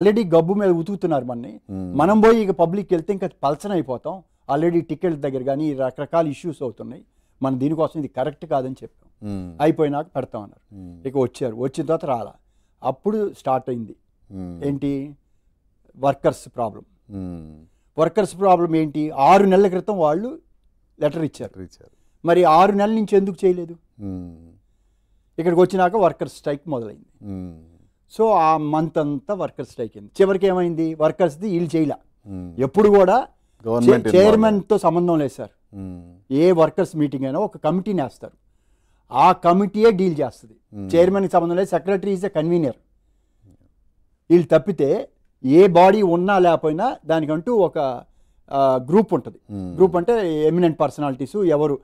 Already గబ్బు మీద ఉతుకుతున్నారు మనని. మనం పోయి ఇక పబ్లిక్కి వెళ్తే ఇంకా పల్చన అయిపోతాం. ఆల్రెడీ టికెట్ దగ్గర కానీ రకరకాల ఇష్యూస్ అవుతున్నాయి. మనం దీనికోసం ఇది కరెక్ట్ కాదని చెప్పాం. అయిపోయినాక పెడతామన్నారు. ఇక వచ్చారు. వచ్చిన తర్వాత రాలా. అప్పుడు స్టార్ట్ అయింది ఏంటి, వర్కర్స్ ప్రాబ్లం. వర్కర్స్ ప్రాబ్లం ఏంటి, 6 నెలల క్రితం వాళ్ళు లెటర్ ఇచ్చారు. మరి 6 నెలల నుంచి ఎందుకు చేయలేదు? ఇక్కడికి వచ్చినాక వర్కర్స్ స్ట్రైక్ మొదలైంది. సో ఆ మంత్ అంతా వర్కర్స్ స్ట్రైక్ అయింది. చివరికి ఏమైంది, వర్కర్స్ది వీళ్ళు చేయలే. ఎప్పుడు కూడా చైర్మన్తో సంబంధం లేదు సార్. ఏ వర్కర్స్ మీటింగ్ అయినా ఒక కమిటీని వేస్తారు. ఆ కమిటీయే డీల్ చేస్తుంది. చైర్మన్కి సంబంధం లేదు. Secretary is the convener. వీళ్ళు తప్పితే ఏ బాడీ ఉన్నా లేకపోయినా దానికంటూ ఒక గ్రూప్ ఉంటుంది. గ్రూప్ అంటే ఎమినెంట్ పర్సనాలిటీస్, ఎవరు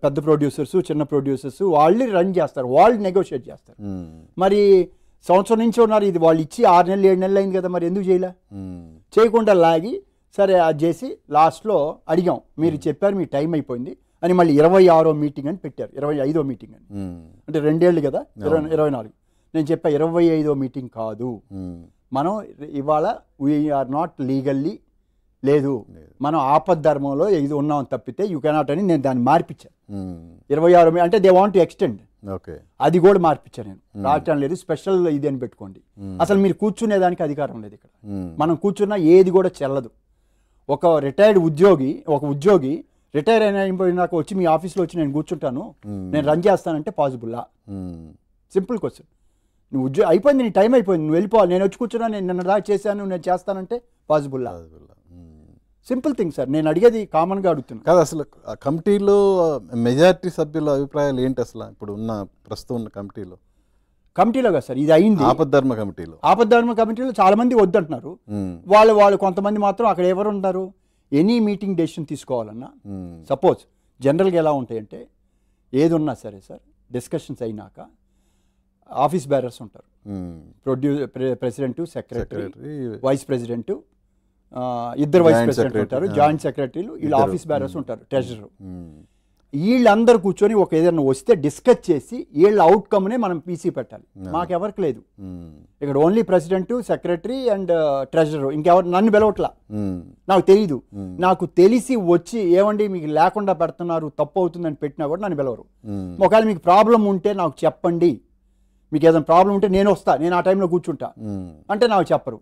పెద్ద ప్రొడ్యూసర్స్, చిన్న ప్రొడ్యూసర్స్, వాళ్ళు రన్ చేస్తారు, వాళ్ళు నెగోషియేట్ చేస్తారు. మరి సంవత్సరం నుంచి ఉన్నారు. ఇది వాళ్ళు ఇచ్చి 6 నెలలు 7 నెలలు అయింది కదా, మరి ఎందుకు చేయలే? చేయకుండా లాగి సరే అది చేసి లాస్ట్లో అడిగాం, మీరు చెప్పారు మీ టైం అయిపోయింది అని. మళ్ళీ 26వ మీటింగ్ అని పెట్టారు. 25వ మీటింగ్ అని. అంటే 2 ఏళ్ళు కదా, 24. నేను చెప్పా 25వ మీటింగ్ కాదు, మనం ఇవాళ వీఆర్ నాట్ లీగల్లీ లేదు, మనం ఆపద్ధర్మంలో ఇది ఉన్నాం తప్పితే యూ కెనాట్ అని నేను దాన్ని మార్పించాను. 26 అంటే దే వాంట్ టు ఎక్స్టెండ్, అది కూడా మార్పించాను నేను. రావటం లేదు, స్పెషల్ ఇది అని పెట్టుకోండి. అసలు మీరు కూర్చునేదానికి అధికారం లేదు ఇక్కడ. మనం కూర్చున్నా ఏది కూడా చెల్లదు. ఒక రిటైర్డ్ ఉద్యోగి, రిటైర్ అయిపోయినాక వచ్చి మీ ఆఫీస్లో వచ్చి నేను కూర్చుంటాను, నేను రన్ చేస్తానంటే పాసిబుల్లా? Simple question. నువ్వు అయిపోయింది, నీ టైం అయిపోయింది, నువ్వు వెళ్ళిపోవాలి. నేను వచ్చి కూర్చున్నా, నేను నిన్న దాకా చేశాను, నేను చేస్తానంటే పాసిబుల్లా? Simple thing sir. నేను అడిగేది కామన్గా అడుగుతున్నాను కాదు. అసలు కమిటీలో మెజారిటీ సభ్యుల అభిప్రాయాలు ఏంటి అసలు ఇప్పుడు ఉన్న ప్రస్తుతం ఉన్న కమిటీలో? కదా సార్ ఇది అయింది. ఆపద్ధర్మ కమిటీలో చాలా మంది వద్దంటున్నారు. వాళ్ళు కొంతమంది మాత్రం అక్కడ ఎవరు ఉంటారు, ఎనీ మీటింగ్ డెసిషన్ తీసుకోవాలన్నా సపోజ్ జనరల్గా ఎలా ఉంటాయంటే, ఏది ఉన్నా సరే సార్ డిస్కషన్స్ అయినాక ఆఫీస్ బేరర్స్ ఉంటారు. ప్రెసిడెంట్, సెక్రటరీ, వైస్ ప్రెసిడెంట్, ఇద్దరు వైస్ ప్రెసిడెంట్ ఉంటారు, జాయింట్ సెక్రటరీలు, వీళ్ళు ఆఫీస్ బేరర్స్ ఉంటారు, ట్రెజరర్. వీళ్ళందరూ కూర్చొని ఒక ఏదైనా వస్తే డిస్కస్ చేసి వీళ్ళ అవుట్కమ్నే మనం పీసీ పెట్టాలి. మాకెవరికి లేదు ఇక్కడ. Only president, secretary and treasurer. ఇంకెవరు నన్ను పిలవట్లా, నాకు తెలియదు. నాకు తెలిసి వచ్చి ఏమండి మీకు లేకుండా పెడుతున్నారు, తప్పు అవుతుందని పెట్టినా కూడా నన్ను పిలవరు. ఒకవేళ మీకు ప్రాబ్లం ఉంటే నాకు చెప్పండి, మీకు ఏదైనా ప్రాబ్లం ఉంటే నేను వస్తా, నేను ఆ టైంలో కూర్చుంటా అంటే నాకు చెప్పరు.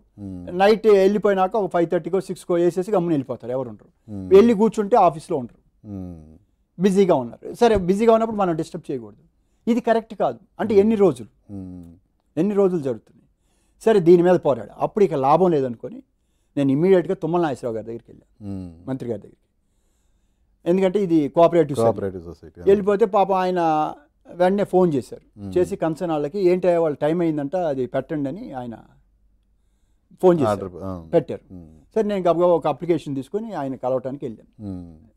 నైట్ వెళ్ళిపోయినాక ఒక 5:30కో 6కో వేసేసి గమ్మున వెళ్ళిపోతారు, ఎవరు ఉంటారు. వెళ్ళి కూర్చుంటే ఆఫీస్లో ఉంటారు, బిజీగా ఉన్నారు. సరే బిజీగా ఉన్నప్పుడు మనం డిస్టర్బ్ చేయకూడదు. ఇది కరెక్ట్ కాదు. అంటే ఎన్ని రోజులు జరుగుతుంది. సరే దీని మీద పోరాడు. అప్పుడు ఇక లాభం లేదనుకొని నేను ఇమ్మీడియట్గా తుమ్మల నాగేశ్వరరావు గారి దగ్గరికి వెళ్ళాను, మంత్రి గారి దగ్గరికి. ఎందుకంటే ఇది కోఆపరేటివ్ సొసైటీ. వెళ్ళిపోతే పాపం ఆయన వెంటనే ఫోన్ చేశారు. చేసి కన్సర్న్ వాళ్ళకి ఏంటి వాళ్ళు టైం అయిందంట, అది పెట్టండి అని ఆయన ఫోన్ చేశారు, పెట్టారు. సరే నేను గబగబా ఒక అప్లికేషన్ తీసుకొని ఆయన కలవటానికి వెళ్ళాను.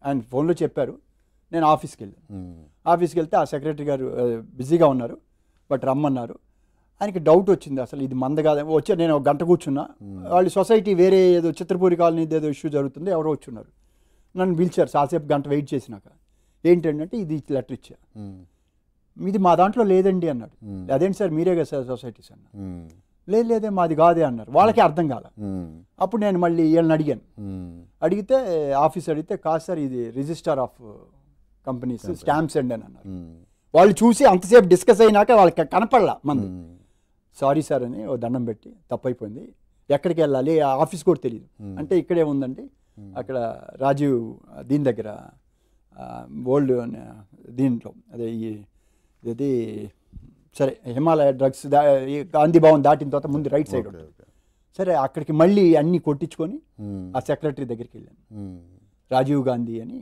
ఆయన ఫోన్లో చెప్పారు. నేను ఆఫీస్కి వెళ్ళాను. ఆఫీస్కి వెళ్తే ఆ సెక్రటరీ గారు బిజీగా ఉన్నారు, బట్ రమ్మన్నారు. ఆయనకి డౌట్ వచ్చింది, అసలు ఇది మంద కాదు. వచ్చి నేను ఒక గంట కూర్చున్నా. వాళ్ళు సొసైటీ వేరే ఏదో చిత్రపూరి కాలనీ ఏదో ఇష్యూ జరుగుతుంది, ఎవరో వచ్చున్నారు. నన్ను పిలిచారు. చాలాసేపు గంట వెయిట్ చేసినాక ఏంటంటే ఇది లెటర్ ఇచ్చా, ఇది మా దాంట్లో లేదండి అన్నాడు. అదేంటి సార్ మీరే కదా సార్ సొసైటీస్ అన్నా. లేదే మాది కాదే అన్నారు. వాళ్ళకి అర్థం కాల. అప్పుడు నేను మళ్ళీ వీళ్ళని అడిగాను. అడిగితే ఆఫీస్ అడిగితే కాదు సార్ ఇది రిజిస్టర్ ఆఫ్ కంపెనీస్ స్టాంప్స్ అండి అని అన్నారు. వాళ్ళు చూసి అంతసేపు డిస్కస్ అయినాక వాళ్ళకి కనపడలా మంది. సారీ సార్ అని ఓ దండం పెట్టి, తప్పైపోయింది, ఎక్కడికి వెళ్ళాలి ఆఫీస్ కూడా తెలియదు అంటే, ఇక్కడే ఉందండి అక్కడ రాజీవ్ దీని దగ్గర ఓల్డ్ దీంట్లో అదే ఇది సరే హిమాలయ డ్రగ్స్ గాంధీ భవన్ దాటిన తర్వాత ముందు రైట్ సైడ్ ఉంటుంది. సరే అక్కడికి మళ్ళీ అన్నీ కొట్టించుకొని ఆ సెక్రటరీ దగ్గరికి వెళ్ళాను. రాజీవ్ గాంధీ అని